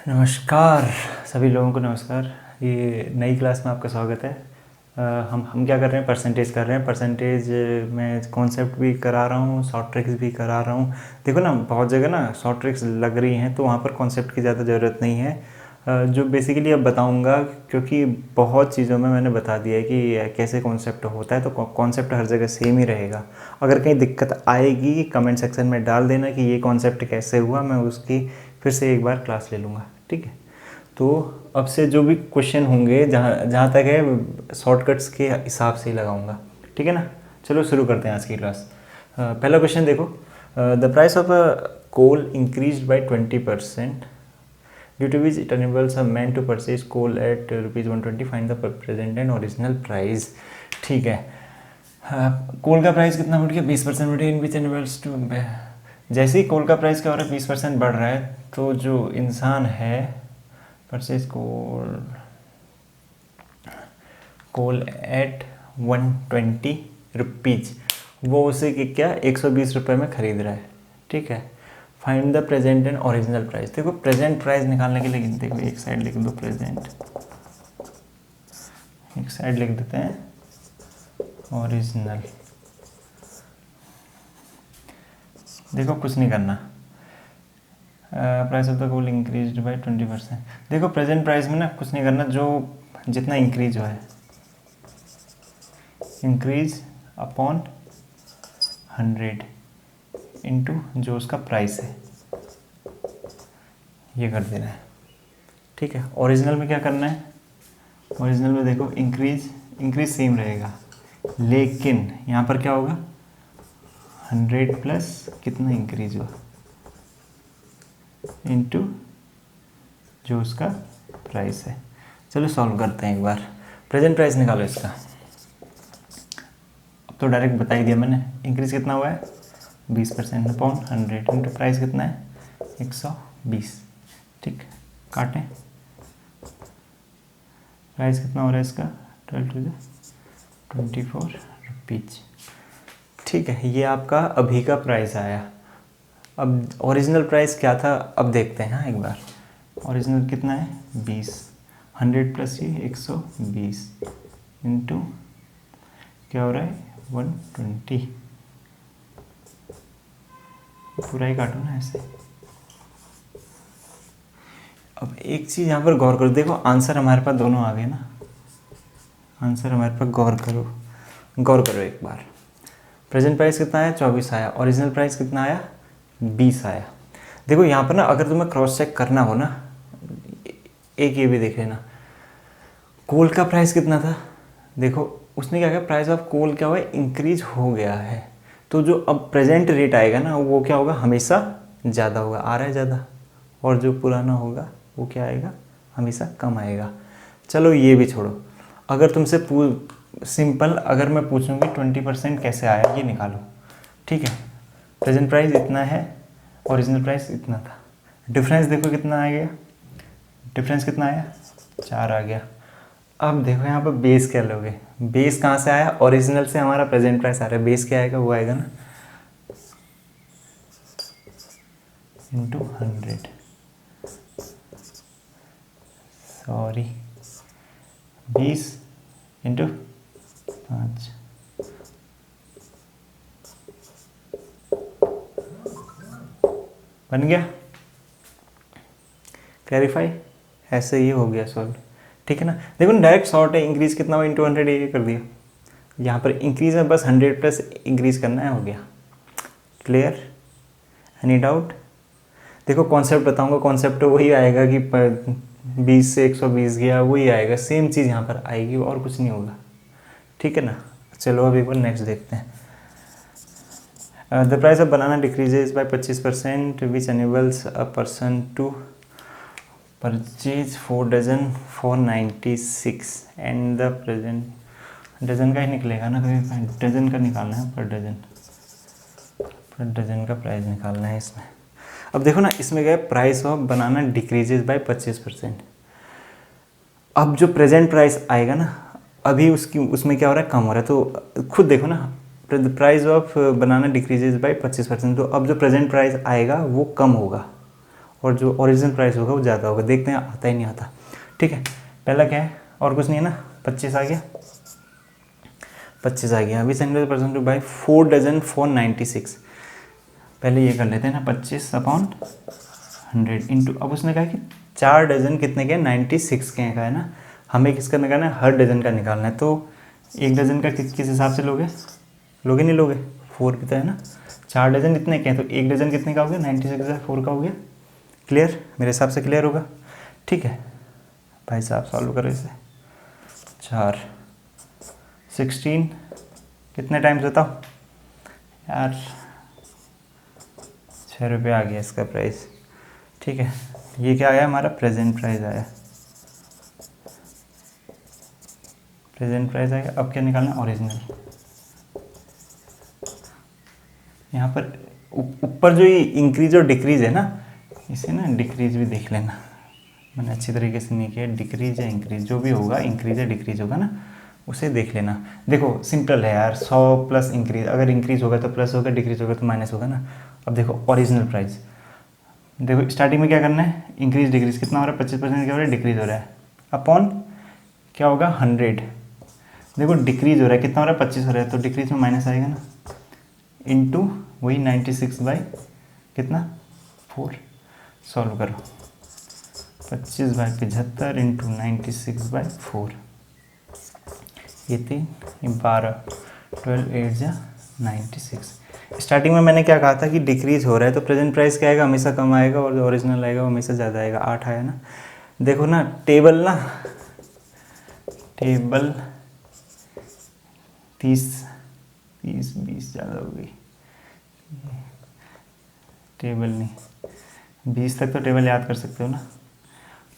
नमस्कार सभी लोगों को नमस्कार। ये नई क्लास में आपका स्वागत है। हम क्या कर रहे हैं, परसेंटेज कर रहे हैं। परसेंटेज में कॉन्सेप्ट भी करा रहा हूँ, शॉर्ट ट्रिक्स भी करा रहा हूँ। देखो ना, बहुत जगह ना शॉर्ट ट्रिक्स लग रही हैं तो वहाँ पर कॉन्सेप्ट की ज़्यादा ज़रूरत नहीं है। जो बेसिकली अब बताऊँगा, क्योंकि बहुत चीज़ों में मैंने बता दिया है कि कैसे कॉन्सेप्ट होता है, तो कॉन्सेप्ट हर जगह सेम ही रहेगा। अगर कहीं दिक्कत आएगी कमेंट सेक्शन में डाल देना कि ये कॉन्सेप्ट कैसे हुआ, मैं उसकी फिर से एक बार क्लास ले लूँगा। ठीक है, तो अब से जो भी क्वेश्चन होंगे जहाँ तक है शॉर्टकट्स के हिसाब से ही लगाऊंगा। ठीक है ना, चलो शुरू करते हैं आज की क्लास। पहला क्वेश्चन देखो, the price of coal increased by 20% due to which it enables a man to purchase coal at ₹120. Find the present and original price. ठीक है, कोल का प्राइस कितना बढ़ गया, 20% बढ़ गया। इन विच enables टू, जैसे ही कोल का प्राइस क्या हो रहा है, 20% बढ़ रहा है, तो जो इंसान है परचेज कोल एट 120 रुपीज़, वो उसे क्या 120 रुपये में ख़रीद रहा है। ठीक है, find the present and original price. देखो प्रेजेंट प्राइस निकालने के लिए देखो, एक साइड लिख दो प्रेजेंट, एक साइड लिख देते हैं ओरिजिनल। देखो कुछ नहीं करना, price of the coal increase by 20%। देखो प्रेजेंट प्राइस में ना कुछ नहीं करना, जो जितना इंक्रीज हुआ है, इंक्रीज अपॉन 100 इंटू जो उसका प्राइस है, ये कर देना है। ठीक है, ओरिजिनल में क्या करना है, ओरिजिनल में देखो इंक्रीज सेम रहेगा, लेकिन यहाँ पर क्या होगा, 100 प्लस कितना इंक्रीज हुआ इंटू जो उसका प्राइस है। चलो सॉल्व करते हैं एक बार। प्रेजेंट प्राइस निकालो इसका। अब तो डायरेक्ट बता ही दिया मैंने, इंक्रीज कितना हुआ है 20% अपॉन 100 इंटू प्राइस कितना है 120। ठीक, काटें, प्राइस कितना हो रहा है इसका 24 रुपीज़। ठीक है, ये आपका अभी का प्राइस आया। अब ओरिजिनल प्राइस क्या था अब देखते हैं। हाँ, एक बार ओरिजिनल कितना है 20, 100 प्लस ये 120 इंटू क्या हो रहा है 120। पूरा ही काटो ना ऐसे। अब एक चीज़ यहाँ पर गौर करो, देखो आंसर हमारे पास दोनों आ गए ना, आंसर हमारे पास गौर करो एक बार। प्रेजेंट प्राइस कितना आया 24 आया, ओरिजिनल प्राइस कितना आया 20 आया। देखो यहाँ पर ना अगर तुम्हें क्रॉस चेक करना हो ना, एक ये भी देख लेना, कोल का प्राइस कितना था, देखो उसने क्या किया, प्राइस ऑफ कोल क्या हुआ, इंक्रीज हो गया है, तो जो अब प्रेजेंट रेट आएगा ना वो क्या होगा, हमेशा ज़्यादा होगा, आ रहा है ज़्यादा, और जो पुराना होगा वो क्या आएगा, हमेशा कम आएगा। चलो ये भी छोड़ो, अगर तुमसे सिंपल अगर मैं पूछूंगी 20% कैसे आया ये निकालो। ठीक है, प्रेजेंट प्राइस इतना है, ओरिजिनल प्राइस इतना था, डिफरेंस देखो कितना आ गया, डिफरेंस कितना आया 4 आ गया। अब देखो यहाँ पर बेस क्या लोगे, बेस कहाँ से आया, ओरिजिनल से हमारा प्रेजेंट प्राइस आ रहा है, बेस क्या आएगा, वो आएगा ना इंटू 100, सॉरी 20 इंटू 5। बन गया, क्लैरिफाई, ऐसे ही हो गया सॉल्व। ठीक है ना, देखो ना डायरेक्ट शॉर्ट है, इंक्रीज कितना हुआ इंटू 100 ये कर दिया। यहाँ पर इंक्रीज में बस 100 प्लस इंक्रीज करना है, हो गया। Clear, any doubt. देखो कॉन्सेप्ट बताऊंगा, कॉन्सेप्ट तो वही आएगा कि 20 से 120 गया, वही आएगा, सेम चीज़ यहाँ पर आएगी और कुछ नहीं होगा। ठीक है ना, चलो अब एक बार नेक्स्ट देखते हैं। The price of banana decreases by 25% which enables a person to purchase 4 dozen for 96 and the present, dozen का ही निकलेगा ना, कभी डजन का निकालना है, पर डजन का प्राइस निकालना है इसमें। अब देखो ना, इसमें क्या है, price of banana decreases by 25%। अब जो प्रेजेंट प्राइस आएगा ना, अभी उसमें क्या हो रहा है, कम हो रहा है, तो खुद देखो ना, price of banana decreases by 25%, तो अब जो प्रेजेंट प्राइस आएगा वो कम होगा, और जो ओरिजिनल प्राइस होगा वो ज़्यादा होगा। देखते हैं आता ही नहीं आता। ठीक है, पहला क्या है, और कुछ नहीं है ना, 25 आ गया, 25 आ गया। अभी 70% बाई 4 डजन फॉर 96। पहले ये कर लेते हैं ना, 25/100 इंटू, अब उसने कहा कि 4 डजन कितने के, 96 के का है ना, हमें किसका निकालना है, हर डजन का निकालना है। तो 1 डजन का किस हिसाब से लोगे, नहीं लोगे, 4 भी तो है ना, 4 डजन कितने के हैं, तो 1 डजन कितने का हो गया, 96/4 का हो गया। क्लियर, मेरे हिसाब से क्लियर होगा। ठीक है भाई साहब, सॉल्व करो इसे। 4 16 कितने टाइम्स बताओ यार, 6 रुपये आ गया इसका प्राइस। ठीक है, ये क्या आया हमारा, प्रेजेंट प्राइस आया, प्रेजेंट प्राइस आया। अब क्या निकालना, ओरिजिनल। यहाँ पर ऊपर जो ये इंक्रीज और डिक्रीज है ना, इसे ना डिक्रीज भी देख लेना, मैंने अच्छी तरीके से नहीं किया। डिक्रीज या इंक्रीज जो भी होगा, इंक्रीज या डिक्रीज होगा ना, उसे देख लेना। देखो सिंपल है यार, 100 प्लस इंक्रीज, अगर इंक्रीज होगा तो प्लस होगा, डिक्रीज होगा तो माइनस होगा ना। अब देखो ओरिजिनल प्राइस, देखो स्टार्टिंग में क्या करना है, इंक्रीज डिक्रीज कितना हो रहा है, 25% क्या हो रहा है, डिक्रीज हो रहा है, अपॉन क्या होगा 100। देखो डिक्रीज हो रहा है, कितना हो रहा है, 25 हो रहा है, तो डिक्रीज में माइनस आएगा ना, इंटू वही 96 बाई कितना 4। सॉल्व करो, 25/75 इंटू 96/4, ये 3 ये 12, 12 8 जा 96। स्टार्टिंग में मैंने क्या कहा था कि डिक्रीज हो रहा है तो प्रेजेंट प्राइस क्या आएगा, हमेशा कम आएगा, और जो ओरिजिनल आएगा वो हमेशा ज़्यादा आएगा। 8 आया ना। देखो ना टेबल 30 20 ज़्यादा हो गई, टेबल नहीं 20 तक तो टेबल याद कर सकते हो ना,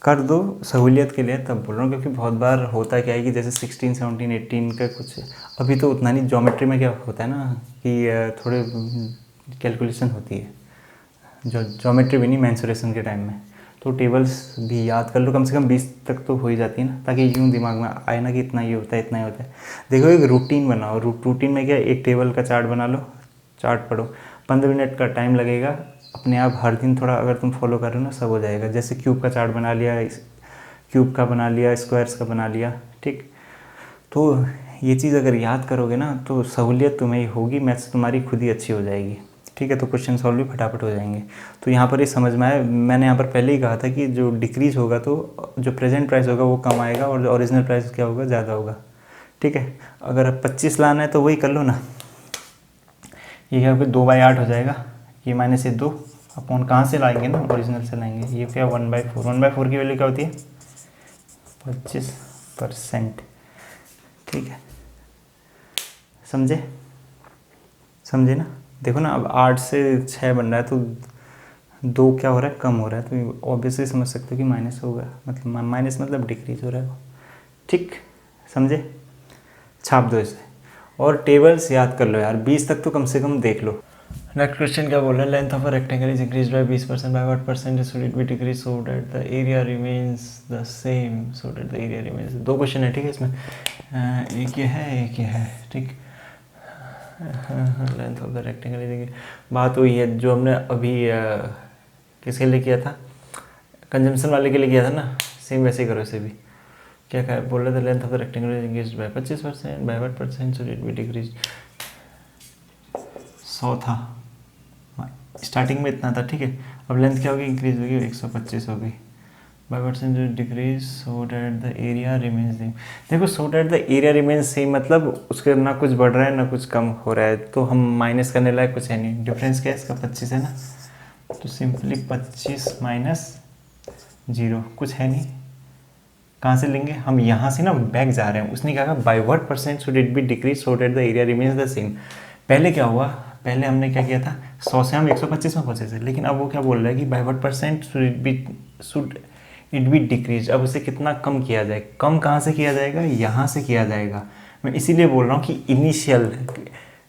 कर दो सहूलियत के लिए, तब बोल रहा हूँ, क्योंकि बहुत बार होता क्या है कि जैसे 16 17 18 का कुछ, अभी तो उतना नहीं, ज्योमेट्री में क्या होता है ना कि थोड़े कैलकुलेशन होती है, जो ज्योमेट्री भी नहीं, मेंसुरेशन के टाइम में, तो टेबल्स भी याद कर लो, कम से कम 20 तक तो हो ही जाती है ना, ताकि यूँ दिमाग में आए ना कि इतना ही होता है, इतना ही होता है। देखो एक रूटीन बनाओ, रूटीन में क्या, एक टेबल का चार्ट बना लो, चार्ट पढ़ो, 15 मिनट का टाइम लगेगा, अपने आप हर दिन थोड़ा अगर तुम फॉलो कर रहे हो ना, सब हो जाएगा। जैसे क्यूब का चार्ट बना लिया, क्यूब का बना लिया, स्क्वायर्स का बना लिया, ठीक। तो ये चीज़ अगर याद करोगे ना तो सहूलियत तुम्हें ही होगी, मैथ्स तुम्हारी खुद ही अच्छी हो जाएगी। ठीक है, तो क्वेश्चन सॉल्व भी फटाफट हो जाएंगे। तो यहाँ पर ये समझ में आया, मैंने यहाँ पर पहले ही कहा था कि जो डिक्रीज होगा तो जो प्रेजेंट प्राइस होगा वो कम आएगा, और जो ओरिजिनल प्राइस क्या होगा, ज़्यादा होगा। ठीक है, अगर 25 लाना है तो वही कर लो ना, ये क्या होगा 2/8 हो जाएगा, ये माइनस ये 2 अपॉन कहाँ से लाएंगे ना, ओरिजिनल से लाएंगे, ये क्या 1/4, 1/4 की वैल्यू क्या होती है, 25%। ठीक है, समझे ना। देखो ना, अब 8 से 6 बन रहा है तो 2 क्या हो रहा है, कम हो रहा है, तो ऑब्वियसली समझ सकते हो कि माइनस होगा, मतलब माइनस मतलब डिक्रीज हो रहा है वो। ठीक, समझे, छाप दो इसे, और टेबल्स याद कर लो यार, 20 तक तो कम से कम देख लो। नेक्स्ट क्वेश्चन क्या बोल रहा है, length of a rectangle is increase by 20%, by what percent should it be decrease so that the area remains the same, so that the area remains. 2 question है, ठीक है, इसमें एक ये है, ठीक। Length of the rectangle is, बात वही है जो हमने अभी किसके लिए किया था, कंजम्पशन वाले के लिए किया था ना, सेम वैसे ही करो इसे भी। क्या बोल रहे थे, length of the rectangle is increase by 25%, by what percent should it be decrease. 100 था स्टार्टिंग में, इतना था, ठीक है। अब लेंथ क्या होगी, इंक्रीज होगी, 125 होगी, by percent decrease so that the area remains same. देखो so that the area remains same मतलब उसके ना कुछ बढ़ रहा है ना कुछ कम हो रहा है, तो हम माइनस करने लायक कुछ है नहीं। डिफरेंस क्या है इसका, 25 है ना, तो सिंपली 25 माइनस 0, कुछ है नहीं। कहाँ से लेंगे हम, यहाँ से ना बैक जा रहे हैं। उसने कहा by what percent should it be decrease so that the area remains the same. पहले क्या हुआ, पहले हमने क्या किया था, 100 से हम 125 में पहुँचे थे, लेकिन अब वो क्या बोल रहा है कि by what percent should it be decrease. अब उसे कितना कम किया जाए, कम कहाँ से किया जाएगा, यहाँ से किया जाएगा। मैं इसीलिए बोल रहा हूँ कि इनिशियल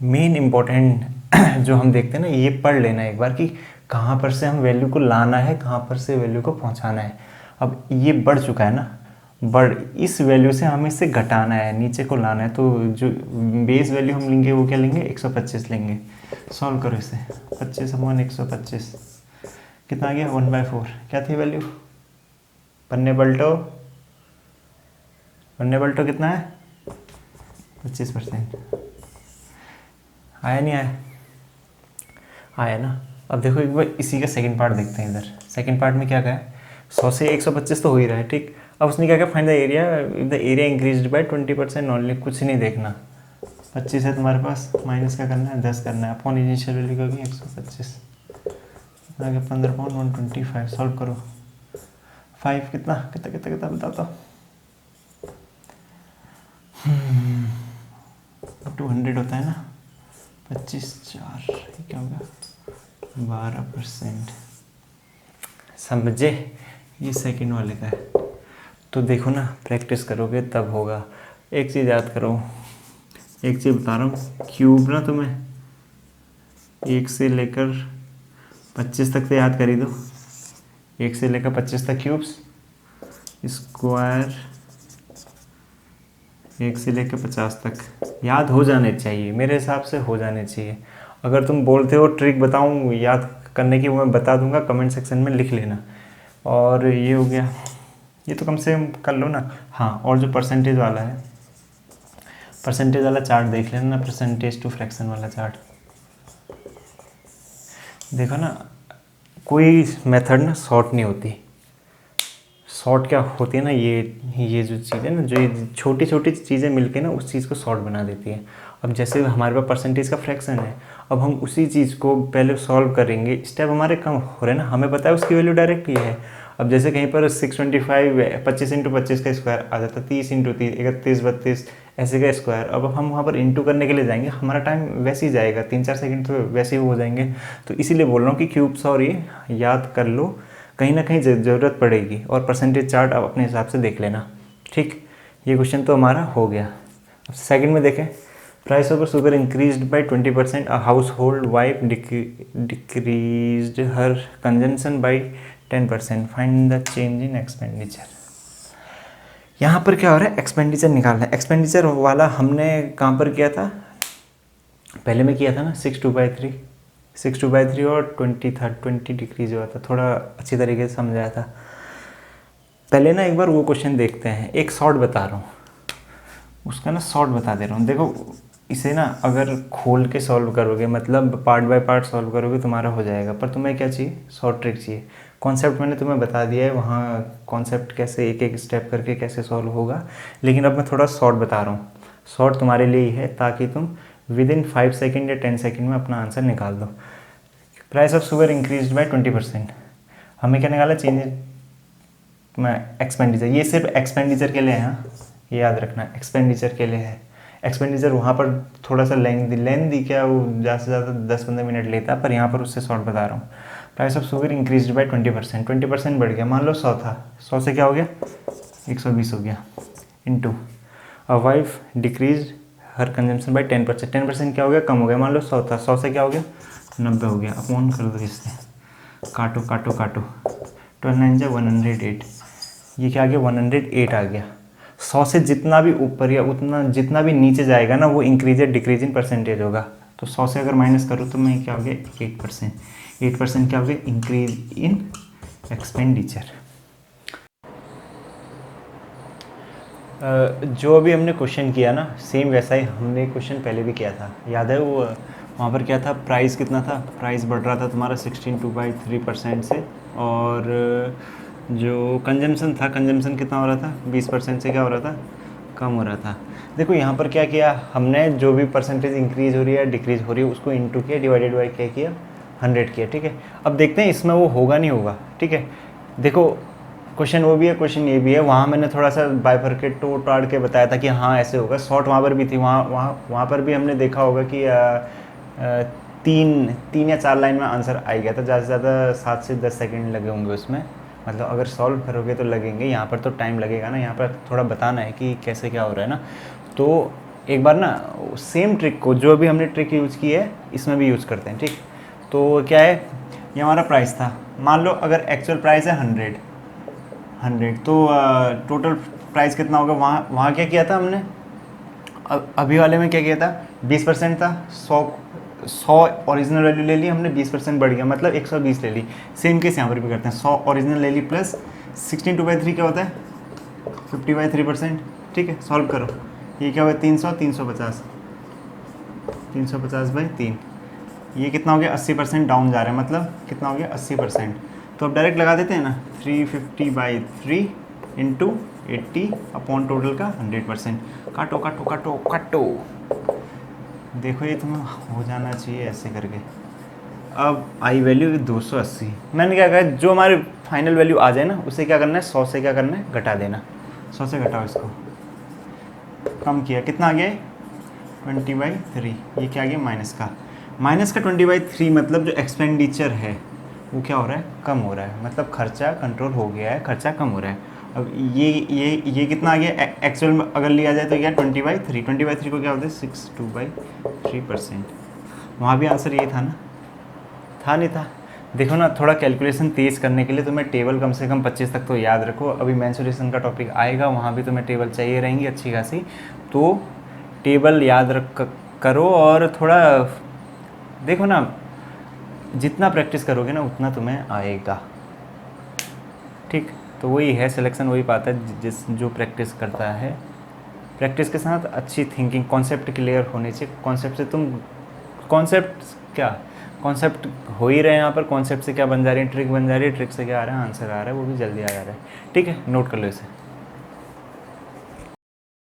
मेन इम्पोर्टेंट जो हम देखते हैं ना, ये पढ़ लेना एक बार कि कहाँ पर से हम वैल्यू को लाना है, कहाँ पर से वैल्यू को पहुँचाना है। अब ये बढ़ चुका है ना, इस वैल्यू से हमें इसे घटाना है, नीचे को लाना है, तो जो बेस वैल्यू हम लेंगे वो क्या लेंगे, 125 लेंगे। सॉल्व करो इसे, 25/125 कितना आ गया 1/4। क्या थी वैल्यू? पन्ने पलटो, पन्ने पलटो कितना है? 25%। आया नहीं आया? आया ना। अब देखो एक बार इसी का सेकंड पार्ट देखते हैं। इधर सेकंड पार्ट में क्या कहा है? 100 से 125 तो हो ही रहा है, ठीक। अब उसने क्या कहा? Find the area, the area increased by 20% only. कुछ नहीं देखना, 25 है तुम्हारे पास, माइनस का करना है 10 करना है, अपॉन इनिशियल वैल्यू का भी 125, आगे 15 अपॉन 125। सॉल्व करो। 5 कितना कितना कितना कितना बताता हूँ। 200 होता है ना, 25 4 क्या होगा? 12%। समझे? ये सेकंड वाले का है। तो देखो ना, प्रैक्टिस करोगे तब होगा। एक चीज़ याद करो, एक चीज़ बता रहा हूँ, क्यूब ना तुम्हें 1 से लेकर 25 तक तो याद कर ही दो। 1 से लेकर 25 तक क्यूब्स, स्क्वायर 1 से लेकर 50 तक याद हो जाने चाहिए, मेरे हिसाब से हो जाने चाहिए। अगर तुम बोलते हो ट्रिक बताऊँ याद करने की, वो मैं बता दूंगा, कमेंट सेक्शन में लिख लेना। और ये हो गया, ये तो कम से कम कर लो ना। हाँ, और जो परसेंटेज वाला है, परसेंटेज वाला चार्ट देख लेना, परसेंटेज टू फ्रैक्शन वाला चार्ट देखो ना। कोई मेथड ना शॉर्ट नहीं होती। शॉर्ट क्या होती है ना, ये जो चीज़ें ना, जो ये छोटी छोटी चीज़ें मिलके ना उस चीज़ को शॉर्ट बना देती है। अब जैसे हमारे पास परसेंटेज का फ्रैक्शन है, अब हम उसी चीज़ को पहले सॉल्व करेंगे, स्टेप हमारे कम हो रहे हैं ना, हमें पता है उसकी वैल्यू डायरेक्ट ये है। अब जैसे कहीं पर 625 25 इंटू 25 का स्क्वायर आ जाता है, 30 इंटू 30 31 32 ऐसे का स्क्वायर। अब हम वहाँ पर इंटू करने के लिए जाएंगे, हमारा टाइम वैसे ही जाएगा, 3-4 सेकंड तो वैसे ही हो जाएंगे। तो इसीलिए बोल रहा हूँ कि क्यूब्स और ये याद कर लो, कहीं ना कहीं ज़रूरत पड़ेगी। और परसेंटेज चार्ट आप अपने हिसाब से देख लेना, ठीक। ये क्वेश्चन तो हमारा हो गया। अब सेकंड में देखें, price of sugar increased by 20%, a household wife decreased her consumption by 10%, find the change in expenditure. यहाँ पर क्या हो रहा है? एक्सपेंडिचर निकालना है। एक्सपेंडिचर वाला हमने कहाँ पर किया था? पहले में किया था ना 6/2/3, 6/2/3 और 20 डिक्रीज हुआ था, थोड़ा अच्छी तरीके से समझाया था। पहले ना एक बार वो क्वेश्चन देखते हैं, एक शॉर्ट बता रहा हूँ, उसका ना शॉर्ट बता दे रहा हूँ। देखो इसे ना अगर खोल के सॉल्व करोगे, मतलब पार्ट बाय पार्ट सॉल्व करोगे, तुम्हारा हो जाएगा। पर तुम्हें क्या चाहिए? शॉर्ट ट्रिक चाहिए। कॉन्सेप्ट मैंने तुम्हें बता दिया है, वहाँ कॉन्सेप्ट कैसे एक एक स्टेप करके कैसे सॉल्व होगा, लेकिन अब मैं थोड़ा शॉर्ट बता रहा हूँ। शॉर्ट तुम्हारे लिए ही है ताकि तुम विद इन 5 सेकेंड या 10 सेकेंड में अपना आंसर निकाल दो। Price of sugar increase by 20%, हमें क्या निकाला? चेंज में एक्सपेंडिचर। ये सिर्फ एक्सपेंडिचर के लिए है, हाँ, ये याद रखना, एक्सपेंडिचर के लिए है। एक्सपेंडिचर वहाँ पर थोड़ा सा लेंदी क्या, वो ज़्यादा से ज़्यादा 10-15 मिनट लेता है, पर यहाँ पर उससे शॉर्ट बता रहा हूँ। Price of sugar increase by 20%, 20% बढ़ गया। मान लो 100 था, 100 से क्या हो गया? 120 हो गया, into a wife decrease her consumption by 10%, 10% क्या हो गया? कम हो गया। मान लो 100 था, 100 से क्या हो गया? 90 हो गया। अपॉन कर दो इससे, काटो काटो काटो, 12 9 108, ये क्या आ गया? 108 आ गया। 100 से जितना भी ऊपर या उतना जितना भी नीचे जाएगा ना, वो इंक्रीज या डिक्रीज इन परसेंटेज होगा। तो 100 से अगर माइनस करो तो मैं क्या हो गया? 8%। 8% क्या हो गया? Increase in expenditure. जो अभी हमने क्वेश्चन किया ना, सेम वैसा ही हमने क्वेश्चन पहले भी किया था, याद है? वो वहाँ पर क्या था? प्राइस कितना था? प्राइस बढ़ रहा था तुम्हारा 16.3% से, और जो कंजम्पशन था, कंजम्पशन कितना हो रहा था? 20% से क्या हो रहा था? कम हो रहा था। देखो यहाँ पर क्या किया हमने, जो भी परसेंटेज इंक्रीज हो रही है डिक्रीज हो रही है उसको इंटू किया, डिवाइडेड बाई क्या किया? 100 किया, ठीक है। अब देखते हैं इसमें वो होगा नहीं होगा, ठीक है। देखो क्वेश्चन वो भी है, क्वेश्चन ये भी है। वहाँ मैंने थोड़ा सा बाइफरकेट टाड़ के बताया था कि हाँ ऐसे होगा। शॉर्ट वहाँ पर भी थी, वहाँ पर भी हमने देखा होगा कि तीन या 4 लाइन में आंसर आ गया था, ज़्यादा से ज़्यादा 7 से 10 सेकंड लगे होंगे उसमें। मतलब अगर सॉल्व करोगे तो लगेंगे, यहाँ पर तो टाइम लगेगा ना, यहाँ पर थोड़ा बताना है कि कैसे क्या हो रहा है ना। तो एक बार ना सेम ट्रिक को, जो अभी हमने ट्रिक यूज़ की है, इसमें भी यूज़ करते हैं, ठीक। तो क्या है, ये हमारा प्राइस था। मान लो अगर एक्चुअल प्राइस है 100, तो टोटल प्राइस कितना होगा? वहाँ क्या किया था हमने? अभी वाले में क्या किया था? 20% था, 100 100 ओरिजिनल वैल्यू ले ली हमने, 20% बढ़ गया, मतलब 120 ले ली। सेम केस यहाँ पर भी करते हैं, 100 ओरिजिनल ले ली प्लस 16/2/3 क्या होता है 50/3%। ठीक है, सॉल्व करो, ये क्या होगा 300, 350, 350/3, ये कितना हो गया 80% डाउन जा रहा है, मतलब कितना हो गया 80%। तो अब डायरेक्ट लगा देते हैं ना, 350/3 इंटू 80 अपॉन टोटल का 100%। काटो काटो काटो काटो, देखो ये तुम्हें हो जाना चाहिए ऐसे करके। अब आई वैल्यू 280, मैंने क्या कहा, जो हमारे फाइनल वैल्यू आ जाए ना उसे क्या करना है, 100 से क्या करना है, घटा देना। 100 से घटाओ, इसको कम किया, कितना आ गया 20/3, ये क्या आ गया माइनस का 20/3, मतलब जो एक्सपेंडिचर है वो क्या हो रहा है, कम हो रहा है, मतलब खर्चा कंट्रोल हो गया है, खर्चा कम हो रहा है। अब ये कितना आ गया एक्चुअल में अगर लिया जाए तो क्या 20/3, 20/3 को क्या होता है 62/3%। वहाँ भी आंसर ये था ना, था नहीं था? देखो ना, थोड़ा कैलकुलेशन तेज़ करने के लिए तुम्हें टेबल कम से कम 25 तक तो याद रखो। अभी मेंसुरेशन का टॉपिक आएगा, वहाँ भी तुम्हें टेबल चाहिए रहेंगी अच्छी खासी, तो टेबल याद रख करो। और थोड़ा देखो ना, जितना प्रैक्टिस करोगे ना उतना तुम्हें आएगा। ठीक, तो वही है सिलेक्शन, वही पाता है जिस जो प्रैक्टिस करता है। प्रैक्टिस के साथ अच्छी थिंकिंग, कॉन्सेप्ट क्लियर होने चाहिए। कॉन्सेप्ट से तुम, कॉन्सेप्ट हो ही रहे हैं यहाँ पर, कॉन्सेप्ट से क्या बन जा रही है, ट्रिक बन जा रही है, ट्रिक से क्या आ रहा है, आंसर आ रहा है, वो भी जल्दी आ जा रहा है। ठीक है, नोट कर लो इसे।